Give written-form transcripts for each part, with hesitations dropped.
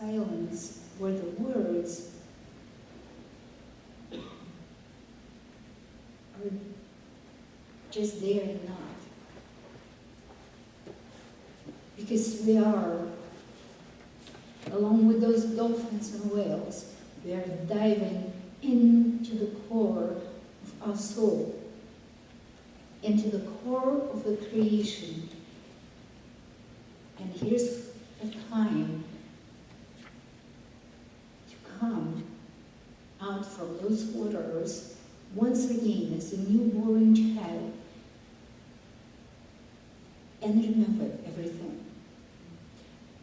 silence where the words are just there and not. Because we are, along with those dolphins and whales, we are diving into the core of our soul, into the core of the creation. And here's a time to come out from those waters once again as a newborn child and remember everything.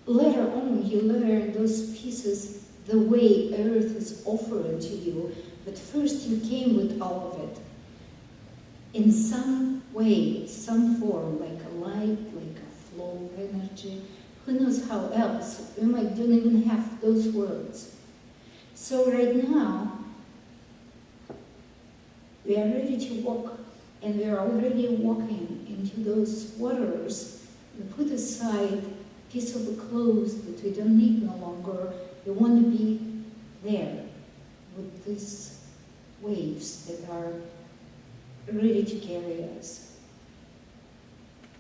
Later on, you learn those pieces the way earth is offered to you, but first you came with all of it. In some way, some form, like a light, like a flow of energy. Who knows how else? We might don't even have those words. So right now, we are ready to walk, and we are already walking into those waters. We put aside a piece of the clothes that we don't need no longer. We want to be there with these waves that are ready to carry us.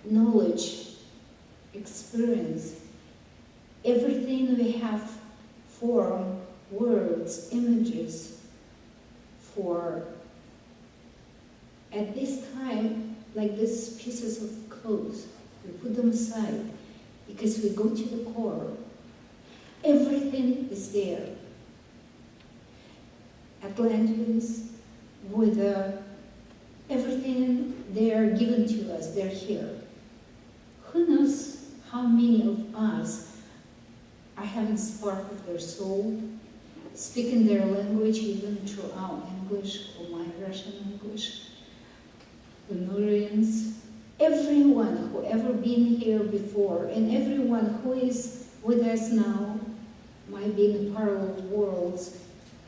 Knowledge, experience, everything we have form, words, images for, at this time, like these pieces of clothes, we put them aside because we go to the core. Everything is there. Atlanteans, with everything they are given to us, they're here. Who knows how many of us are having spark of their soul, speaking their language even through our English or my Russian English, Lemurians, everyone who ever been here before, and everyone who is with us now might be in the parallel worlds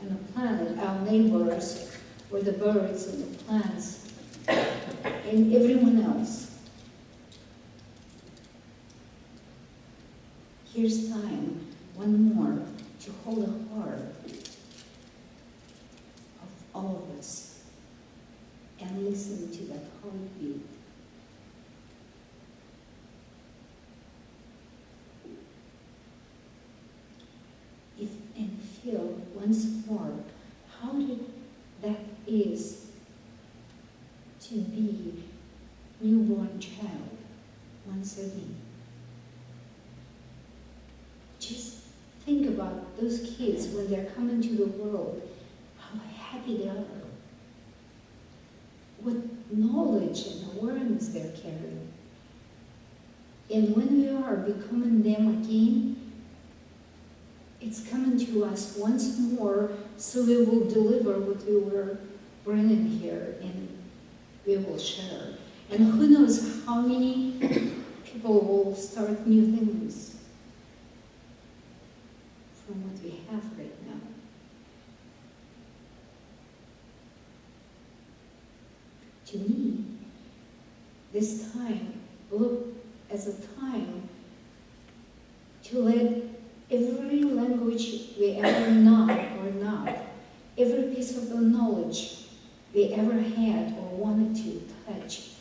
and the planet, our neighbors, or the birds and the plants, and everyone else. Here's time, one more, to hold the heart of all of us and listen to that heartbeat. And feel once more how that is to be newborn child once again. Just think about those kids when they're coming to the world, how happy they are, what knowledge and awareness they're carrying. And when we are becoming them again, it's coming to us once more, so we will deliver what we were bringing here, and we will share. And who knows how many people will start new things from what we have right now. To me, this time look as a time to let every language we ever know or not, every piece of the knowledge we ever had or wanted to touch,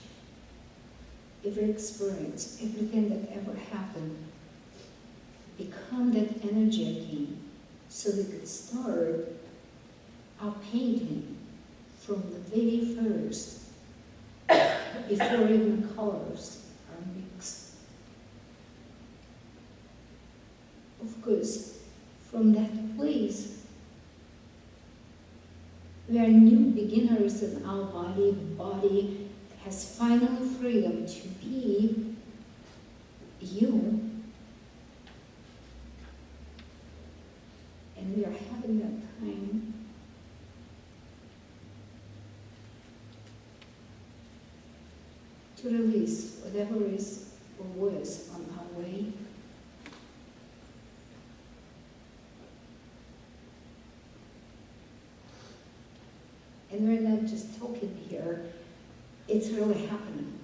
every experience, everything that ever happened, become that energy again, so we could start our painting from the very first, before even colors are mixed. Of course, from that place, we are new beginners in our body. The body has final freedom to be you. And we are having that time to release whatever is or was on our way. And we're not just talking here, it's really happening.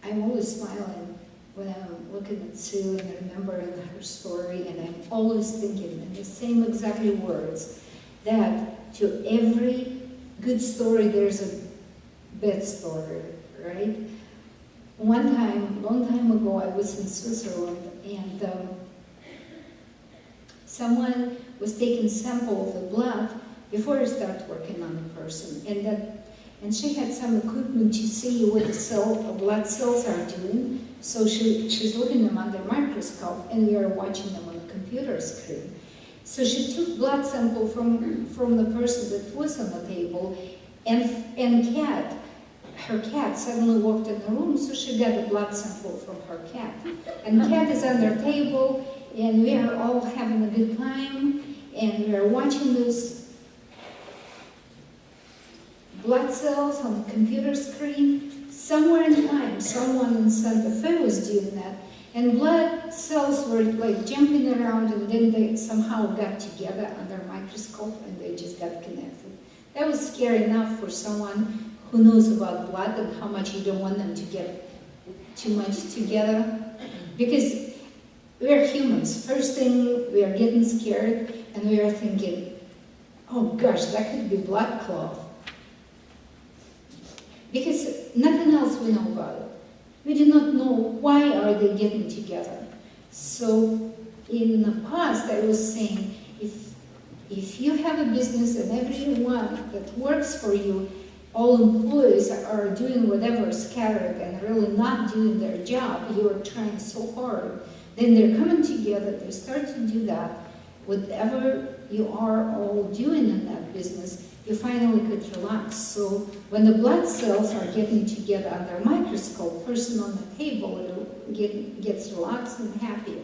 I'm always smiling when I'm looking at Sue and remembering her story, and I'm always thinking in the same exactly words, that to every good story there's a bad story, right? One time, long time ago, I was in Switzerland, and someone was taking sample of the blood before I started working on the person, and she had some equipment to see what the blood cells are doing. So she's looking at them under a microscope, and we are watching them on a computer screen. So she took blood sample from the person that was on the table, and her cat suddenly walked in the room, so she got a blood sample from her cat. And the cat is on their table, and we are all having a good time, and we are watching this blood cells on the computer screen. Somewhere in time, someone in Santa Fe was doing that, and blood cells were like jumping around, and then they somehow got together under a microscope, and they just got connected. That was scary enough for someone who knows about blood and how much you don't want them to get too much together. Because we're humans. First thing, we are getting scared, and we are thinking, oh gosh, that could be blood clot. Because nothing else we know about it. We do not know why are they getting together. So in the past, I was saying, if you have a business and everyone that works for you, all employees are doing whatever scattered and really not doing their job, you are trying so hard, then they're coming together, they start to do that. Whatever you are all doing in that business, you finally could relax. So when the blood cells are getting together under a microscope, person on the table gets relaxed and happier.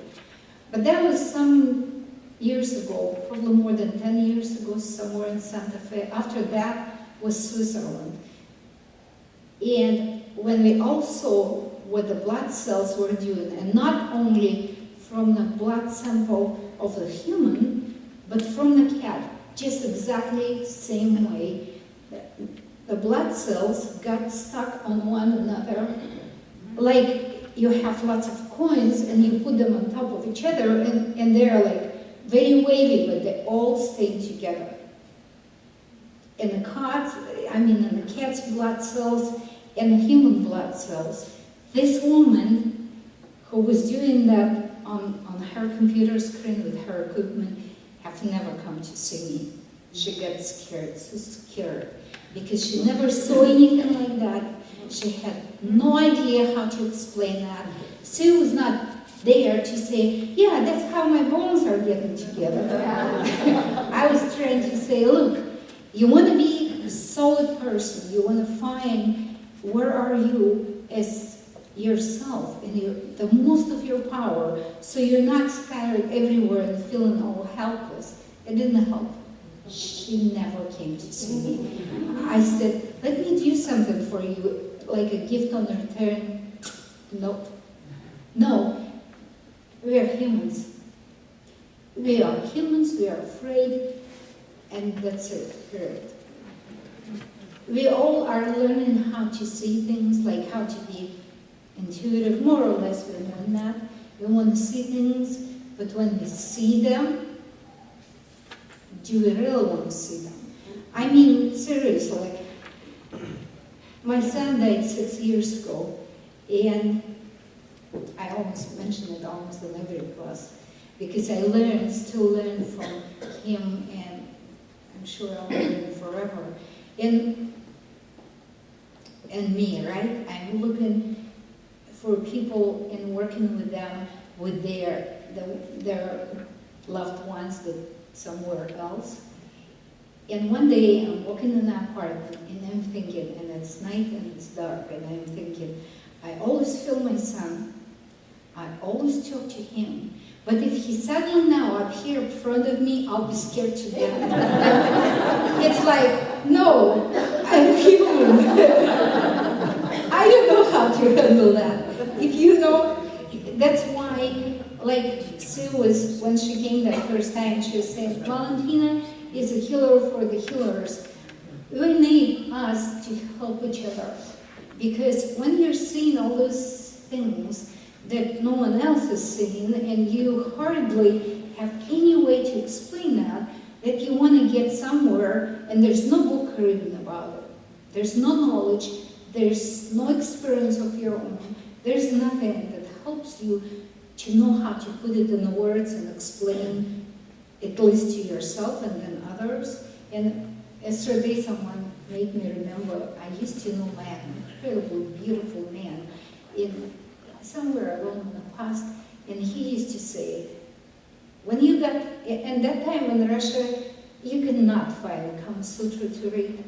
But that was some years ago, probably more than 10 years ago, somewhere in Santa Fe. After that was Switzerland. And when we all saw what the blood cells were doing, and not only from the blood sample of the human, but from the cat, just exactly same way. The blood cells got stuck on one another, like you have lots of coins and you put them on top of each other, and they're like very wavy, but they all stay together. And the cat's blood cells and the human blood cells. This woman who was doing that on her computer screen with her equipment have never come to see me. She got scared, so scared, because she never saw anything like that. She had no idea how to explain that. Sue was not there to say, yeah, that's how my bones are getting together. I was trying to say, look, you want to be a solid person. You want to find where are you as yourself and the most of your power, so you're not scattered everywhere and feeling all helpless. It didn't help. She never came to see me. I said, let me do something for you, like a gift on return. Nope. No, we are humans. We are humans, we are afraid, and that's it, period. We all are learning how to see things, like how to be intuitive, more or less we're doing that. We want to see things, but when we see them, do we really want to see them? I mean, seriously, my son died 6 years ago, and I almost mention it almost in every class, because I still learn from him, and I'm sure I'll learn forever. And me, right? I'm looking for people and working with them, with their loved ones that somewhere else. And one day I'm walking in that apartment and I'm thinking, and it's night and it's dark, and I'm thinking, I always feel my son, I always talk to him, but if he's suddenly now up here in front of me, I'll be scared to death. It's like, no, I'm human. I don't know how to handle that. If you know, that's why, like Sue was, when she came that first time, she was saying, Valentina is a healer for the healers. We need us to help each other. Because when you're seeing all those things, that no one else has seen, and you hardly have any way to explain that you want to get somewhere, and there's no book written about it. There's no knowledge, there's no experience of your own, there's nothing that helps you to know how to put it in words and explain, at least to yourself and then others. And yesterday someone made me remember, I used to know an incredibly beautiful man in somewhere along in the past, and he used to say, when you got, and that time in Russia, you could not find Kama Sutra to read.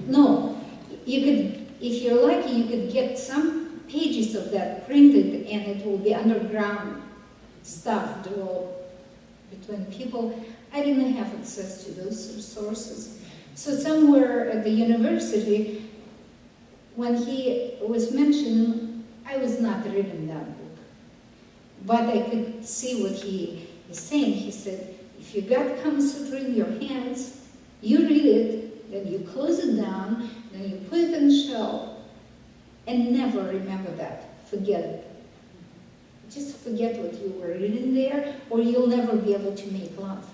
No, you could, if you're lucky, you could get some pages of that printed, and it will be underground stuff developed between people. I didn't have access to those resources. So somewhere at the university, when he was mentioned, I was not reading that book. But I could see what he is saying. He said, if you got Kama Sutra in your hands, you read it, then you close it down, then you put it in the shelf, and never remember that. Forget it. Just forget what you were reading there, or you'll never be able to make love.